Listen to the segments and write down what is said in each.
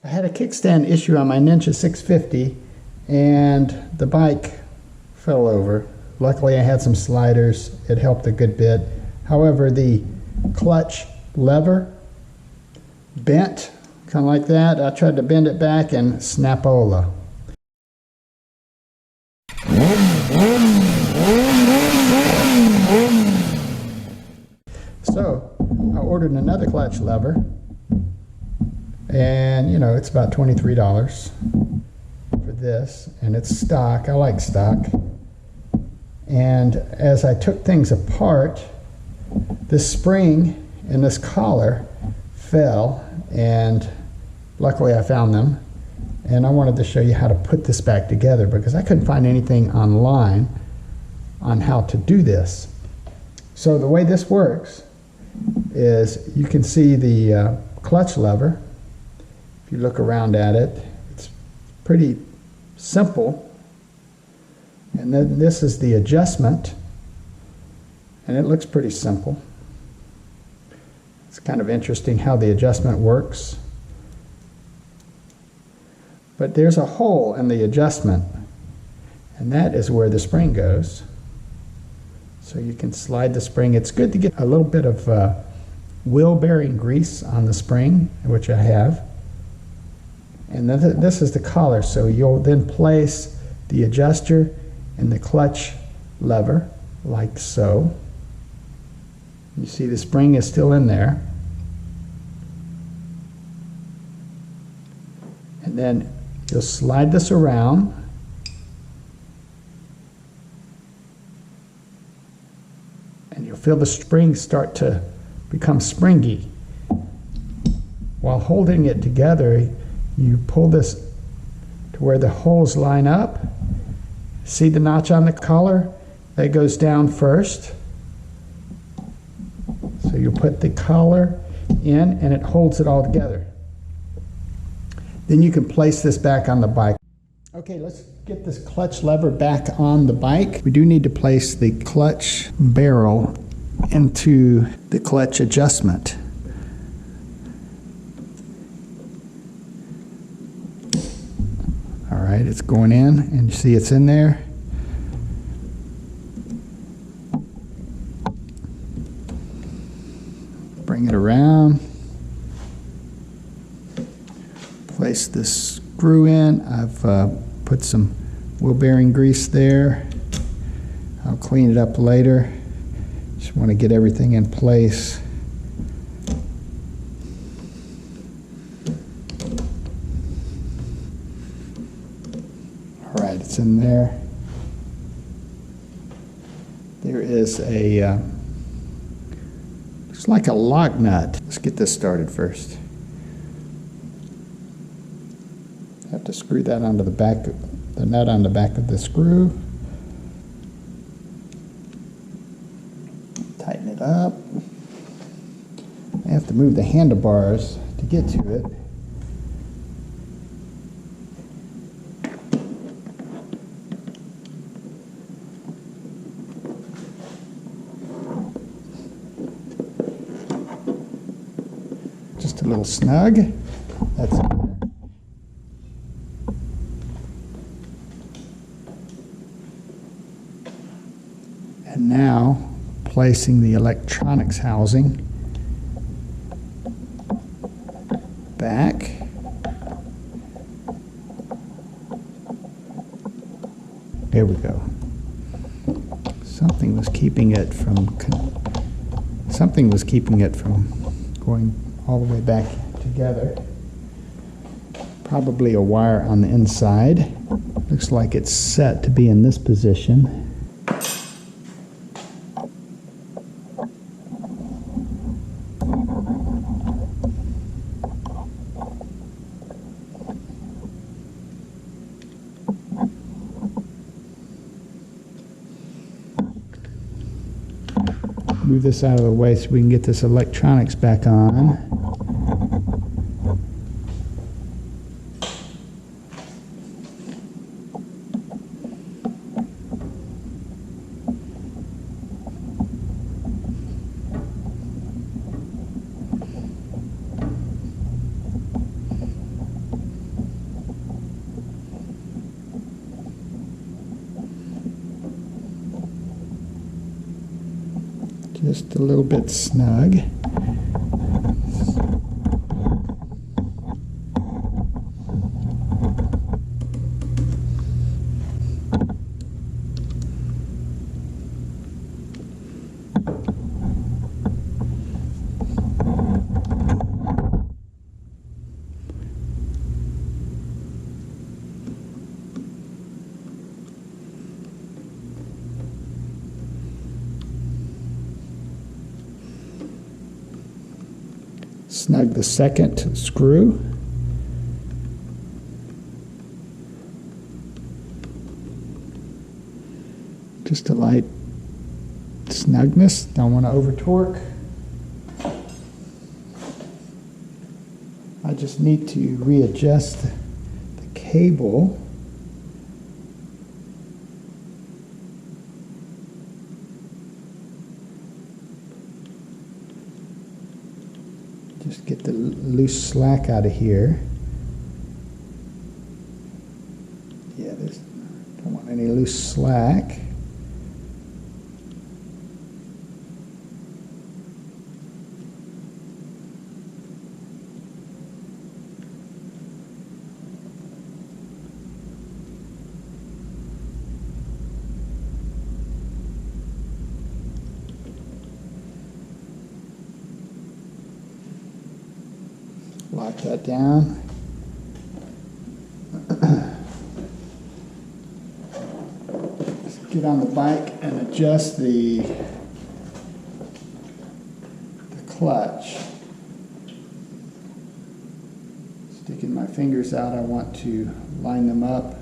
I had a kickstand issue on my Ninja 650 and the bike fell over. Luckily I had some sliders, it helped a good bit. However, the clutch lever bent, kind of like that. I tried to bend it back and snapola. So I ordered another clutch lever, and you know, it's about $23 for this, and it's stock. I like stock. And as I took things apart, this spring and this collar fell, and luckily I found them. And I wanted to show you how to put this back together because I couldn't find anything online on how to do this. So the way this works is you can see the clutch lever. If you look around at it, it's pretty simple. And then this is the adjustment, and it looks pretty simple. It's kind of interesting how the adjustment works. But there's a hole in the adjustment, and that is where the spring goes. So you can slide the spring. It's good to get a little bit of wheel bearing grease on the spring, which I have. And then this is the collar, so you'll then place the adjuster in the clutch lever, like so. You see the spring is still in there. And then you'll slide this around, and you'll feel the springs start to become springy. While holding it together, you pull this to where the holes line up. See the notch on the collar? That goes down first. So you put the collar in, and it holds it all together. Then you can place this back on the bike. Okay, let's get this clutch lever back on the bike. We do need to place the clutch barrel into the clutch adjustment. All right, it's going in, and you see it's in there. Bring it around. Place this screw in. I've put some wheel bearing grease there. I'll clean it up later. Just want to get everything in place. All right, it's in there. There is a, looks like a lock nut. Let's get this started first. Have to screw that onto the back, the nut on the back of the screw. Tighten it up. I have to move the handlebars to get to it. Just a little snug. That's it. And now, placing the electronics housing back. There we go. Something was keeping it from going all the way back together. Probably a wire on the inside. Looks like it's set to be in this position. Move this out of the way so we can get this electronics back on. Just a little bit snug. Snug the second screw. Just a light snugness, don't want to over torque. I just need to readjust the cable. Just get the loose slack out of here. Yeah, don't want any loose slack. Lock that down. Let's get on the bike and adjust the clutch. Sticking my fingers out, I want to line them up.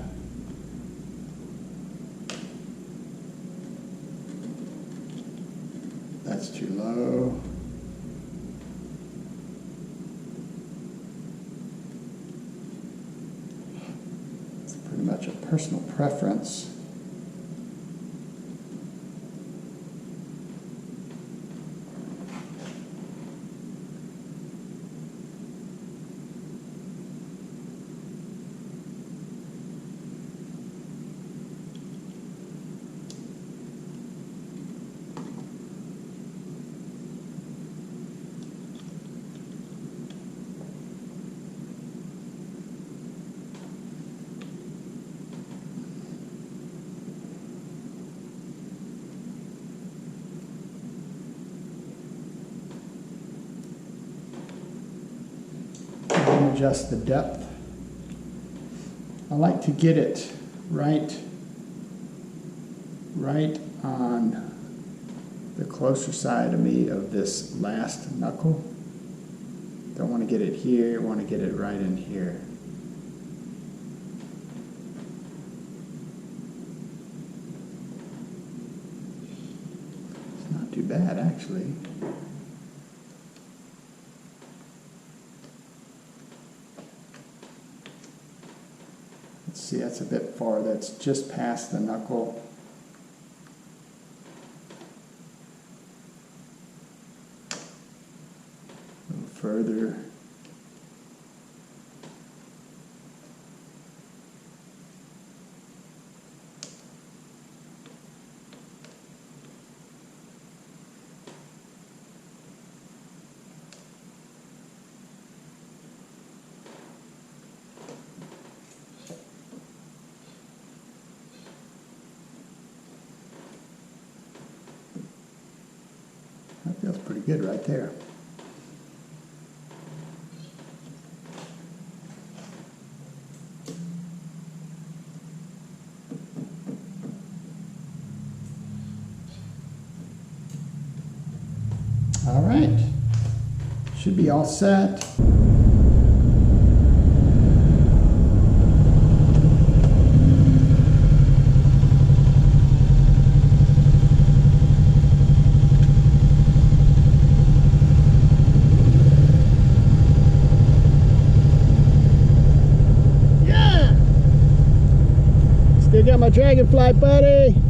That's too low. Pretty much a personal preference. Adjust the depth. I like to get it right on the closer side of me of this last knuckle. Don't want to get it here, want to get it right in here. It's not too bad actually. See, that's a bit far. That's just past the knuckle. A little further. That feels pretty good right there. All right, should be all set. Still got my dragonfly, buddy.